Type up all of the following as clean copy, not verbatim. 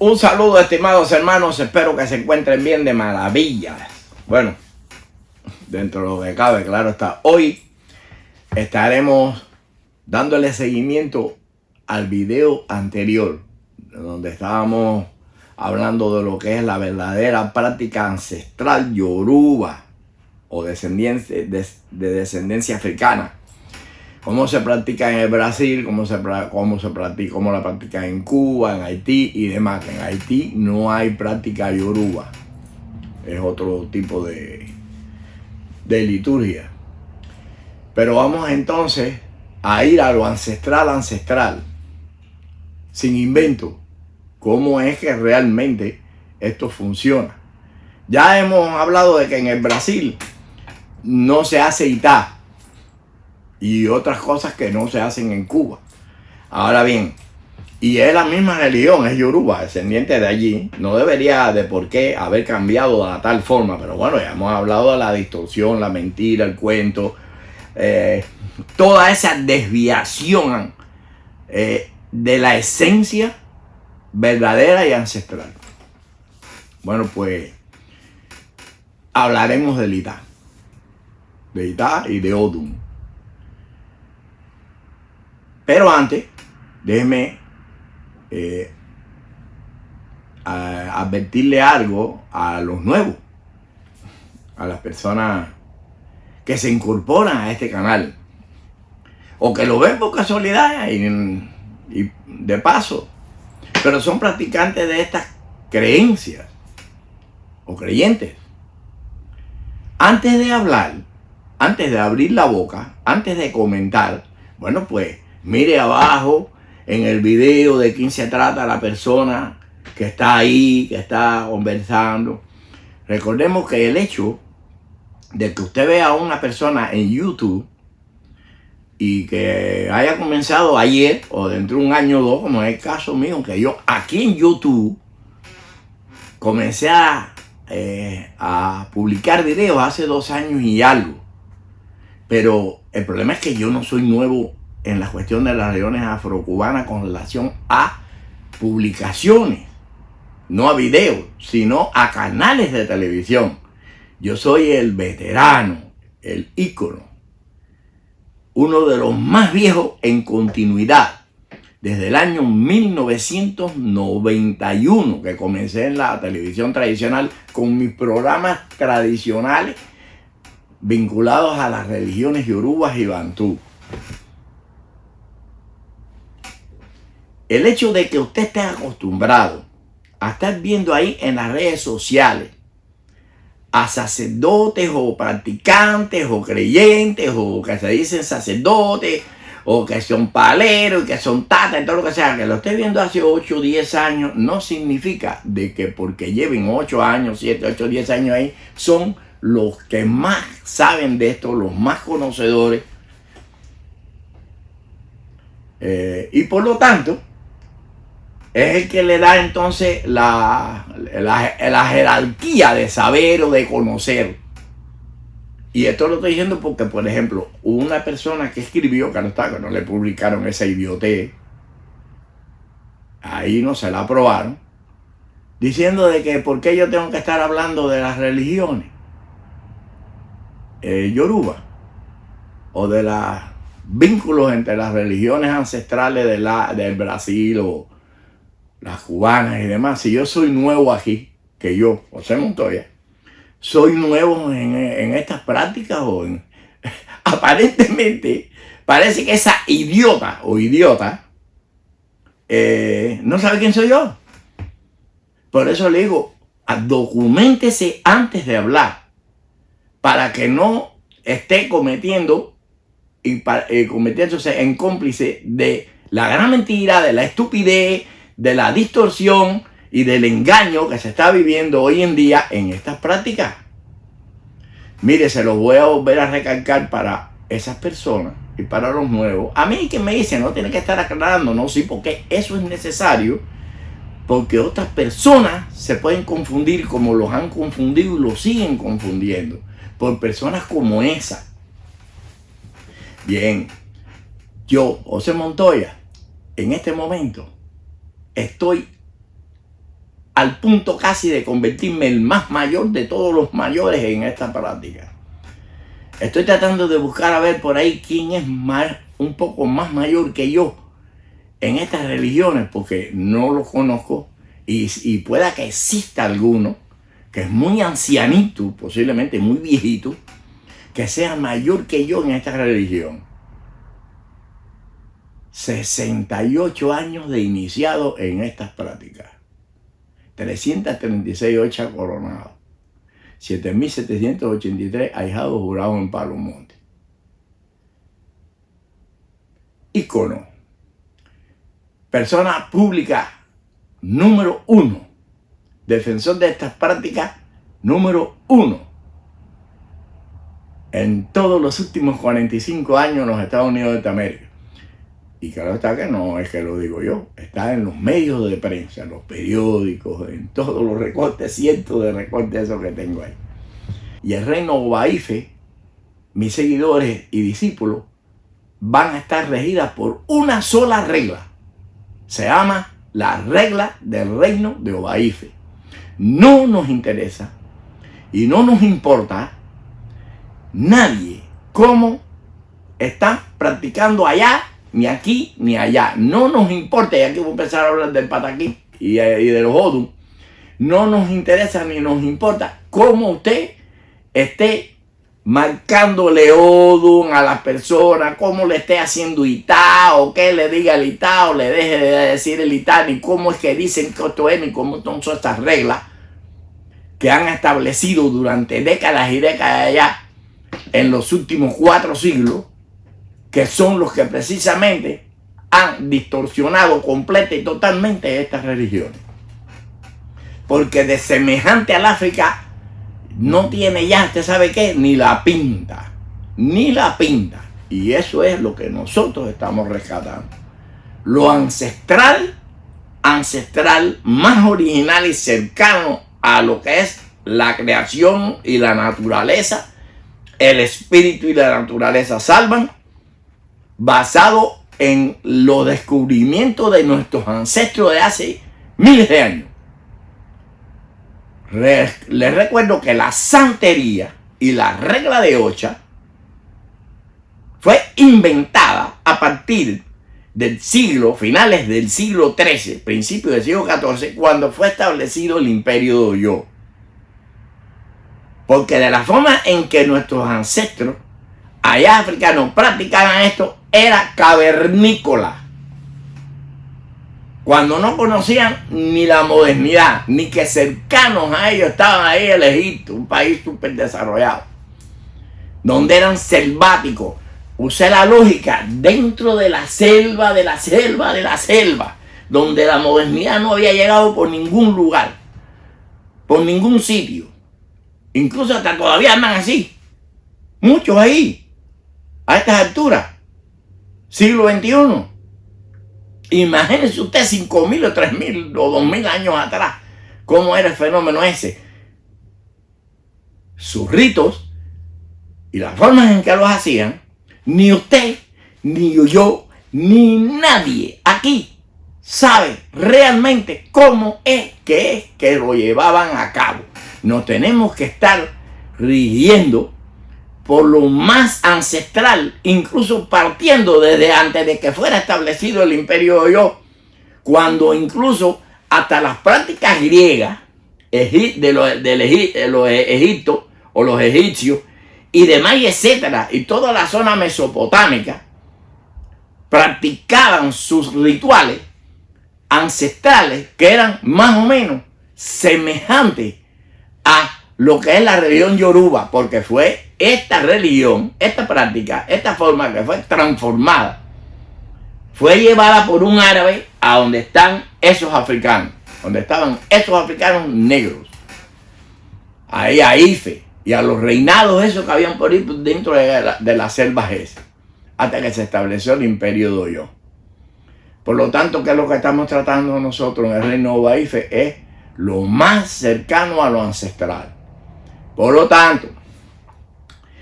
Un saludo, estimados hermanos, espero que se encuentren bien de maravilla. Bueno, dentro de lo que cabe, claro está. Hoy estaremos dándole seguimiento al video anterior, donde estábamos hablando de lo que es la verdadera práctica ancestral yoruba o de descendencia africana. Cómo se practica en el Brasil, cómo la practica en Cuba, en Haití y demás. En Haití no hay práctica yoruba, es otro tipo de liturgia. Pero vamos entonces a ir a lo ancestral, sin invento. ¿Cómo es que realmente esto funciona? Ya hemos hablado de que en el Brasil no se hace Itá y otras cosas que no se hacen en Cuba. Ahora bien, y es la misma religión, es yoruba, descendiente de allí, no debería de por qué haber cambiado de tal forma, pero bueno, ya hemos hablado de la distorsión, la mentira, el cuento, toda esa desviación de la esencia verdadera y ancestral. Bueno, pues hablaremos del Itá y de Odun. Pero antes, déjeme advertirle algo a los nuevos, a las personas que se incorporan a este canal o que lo ven por casualidad y de paso, pero son practicantes de estas creencias o creyentes. Antes de hablar, antes de abrir la boca, antes de comentar, bueno, pues mire abajo en el video de quién se trata la persona que está ahí, que está conversando. Recordemos que el hecho de que usted vea a una persona en YouTube y que haya comenzado ayer o dentro de un año o dos, como es el caso mío, que yo aquí en YouTube comencé a publicar videos hace 2 años y algo. Pero el problema es que yo no soy nuevo en la cuestión de las religiones afrocubanas con relación a publicaciones, no a videos, sino a canales de televisión. Yo soy el veterano, el ícono, uno de los más viejos en continuidad, desde el año 1991 que comencé en la televisión tradicional con mis programas tradicionales vinculados a las religiones yorubas y bantú. El hecho de que usted esté acostumbrado a estar viendo ahí en las redes sociales a sacerdotes o practicantes o creyentes o que se dicen sacerdotes o que son paleros y que son tatas y todo lo que sea, que lo esté viendo hace 8 o 10 años, no significa de que porque lleven 8 años, 7, 8, 10 años ahí, son los que más saben de esto, los más conocedores. Y por lo tanto, es el que le da entonces la jerarquía de saber o de conocer. Y esto lo estoy diciendo porque, por ejemplo, una persona que escribió, que no le publicaron esa idiotez, ahí no se la aprobaron, diciendo de que por qué yo tengo que estar hablando de las religiones yoruba o de los vínculos entre las religiones ancestrales del Brasil o las cubanas y demás. Si yo soy nuevo aquí, que yo, José Montoya, soy nuevo en estas prácticas o en... Aparentemente, parece que esa idiota o idiota no sabe quién soy yo. Por eso le digo, documéntese antes de hablar, para que no esté cometiendo y convirtiéndose en cómplice de la gran mentira, de la estupidez, de la distorsión y del engaño que se está viviendo hoy en día en estas prácticas. Mire, se los voy a volver a recalcar para esas personas y para los nuevos. A mí que me dicen, no tiene que estar aclarando, no, sí, porque eso es necesario, porque otras personas se pueden confundir como los han confundido y los siguen confundiendo por personas como esa. Bien, yo, José Montoya, en este momento estoy al punto casi de convertirme el más mayor de todos los mayores en esta práctica. Estoy tratando de buscar a ver por ahí quién es un poco más mayor que yo en estas religiones, porque no los conozco y pueda que exista alguno que es muy ancianito, posiblemente muy viejito, que sea mayor que yo en esta religión. 68 años de iniciado en estas prácticas. 336 hochas coronadas. 7.783 ahijados jurados en Palo Monte. Ícono. Persona pública número 1. Defensor de estas prácticas número 1. En todos los últimos 45 años en los Estados Unidos de América. Y claro está que no es que lo digo yo, está en los medios de prensa, en los periódicos, en todos los recortes, cientos de recortes esos que tengo ahí. Y el reino Obaife, mis seguidores y discípulos, van a estar regidas por una sola regla. Se llama la regla del reino de Obaife. No nos interesa y no nos importa nadie cómo están practicando allá, ni aquí, ni allá. No nos importa, y aquí voy a empezar a hablar del pataquí y de los odum. No nos interesa ni nos importa cómo usted esté marcándole odum a las personas, cómo le esté haciendo itá, o que le diga el itá, o le deje de decir el itá, ni cómo es que dicen que esto es, ni cómo son estas reglas que han establecido durante décadas y décadas allá en los últimos 4 siglos, que son los que precisamente han distorsionado completa y totalmente estas religiones. Porque de semejante al África no tiene ya, ¿usted sabe qué? Ni la pinta. Ni la pinta. Y eso es lo que nosotros estamos rescatando. Lo ancestral, más original y cercano a lo que es la creación y la naturaleza. El espíritu y la naturaleza salvan, basado en los descubrimientos de nuestros ancestros de hace miles de años. Les recuerdo que la santería y la regla de Ocha fue inventada a partir del finales del siglo XIII, principios del siglo XIV, cuando fue establecido el imperio de Oyo. Porque de la forma en que nuestros ancestros allá africanos practicaban esto, era cavernícola. Cuando no conocían ni la modernidad, ni que cercanos a ellos estaban ahí el Egipto, un país súper desarrollado, donde eran selváticos. Usé la lógica dentro de la selva, donde la modernidad no había llegado por ningún lugar, por ningún sitio. Incluso hasta todavía andan así. Muchos ahí, a estas alturas, siglo XXI. Imagínense usted 5.000 o 3.000 o 2.000 años atrás, cómo era el fenómeno ese. Sus ritos y las formas en que los hacían, ni usted, ni yo, ni nadie aquí sabe realmente cómo es que lo llevaban a cabo. Nos tenemos que estar rigiendo por lo más ancestral, incluso partiendo desde antes de que fuera establecido el imperio de Oyo, cuando incluso hasta las prácticas griegas de los Egiptos o los egipcios y demás, etcétera, y toda la zona mesopotámica practicaban sus rituales ancestrales que eran más o menos semejantes a lo que es la religión yoruba, porque fue esta religión, esta práctica, esta forma que fue transformada, fue llevada por un árabe a donde están esos africanos, donde estaban esos africanos negros, ahí a Ife y a los reinados esos que habían por ahí dentro de las selvas esas, hasta que se estableció el imperio de Oyo. Por lo tanto, ¿qué es lo que estamos tratando nosotros en el reino de Obaife? Es lo más cercano a lo ancestral. Por lo tanto,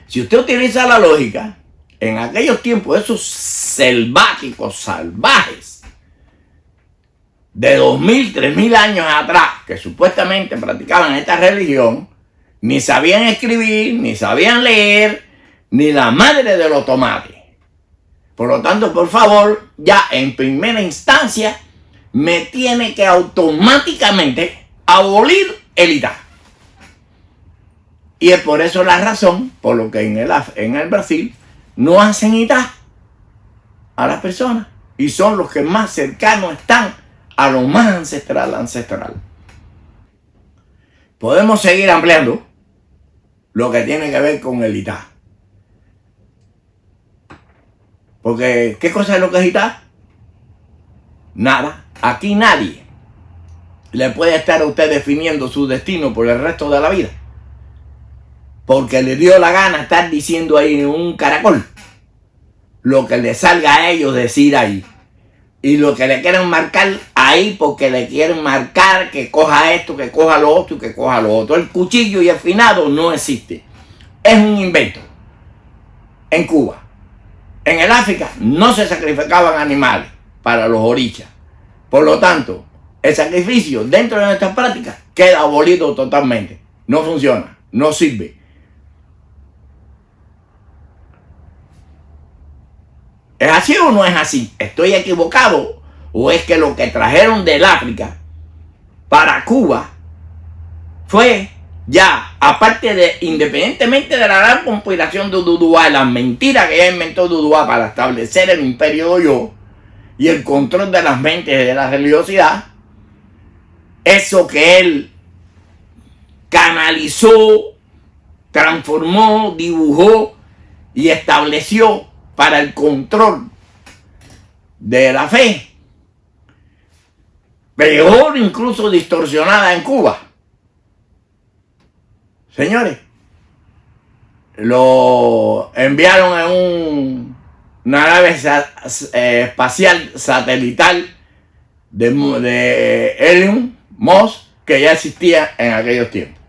si usted utiliza la lógica, en aquellos tiempos esos selváticos, salvajes, de 2000, 3000 años atrás, que supuestamente practicaban esta religión, ni sabían escribir, ni sabían leer, ni la madre de los tomates. Por lo tanto, por favor, ya en primera instancia, me tiene que automáticamente abolir el ITA. Y es por eso la razón por lo que en el Brasil no hacen ITA a las personas. Y son los que más cercanos están a lo más ancestral. Podemos seguir ampliando lo que tiene que ver con el ITA. Porque, ¿qué cosa es lo que es ITA? Nada. Aquí nadie le puede estar a usted definiendo su destino por el resto de la vida. Porque le dio la gana estar diciendo ahí en un caracol lo que le salga a ellos decir ahí. Y lo que le quieren marcar ahí porque le quieren marcar que coja esto, que coja lo otro y que coja lo otro. El cuchillo y el finado no existe. Es un invento. En Cuba. En el África no se sacrificaban animales para los orichas. Por lo tanto, el sacrificio dentro de nuestras prácticas queda abolido totalmente. No funciona, no sirve. ¿Es así o no es así? ¿Estoy equivocado? ¿O es que lo que trajeron del África para Cuba fue ya, aparte de, independientemente de la gran conspiración de Dudua, la mentira que ella inventó Dudua para establecer el imperio de Yo y el control de las mentes de la religiosidad, eso que él canalizó, transformó, dibujó y estableció para el control de la fe, peor incluso distorsionada en Cuba. Señores, lo enviaron en una nave espacial satelital de Elon Musk que ya existía en aquellos tiempos.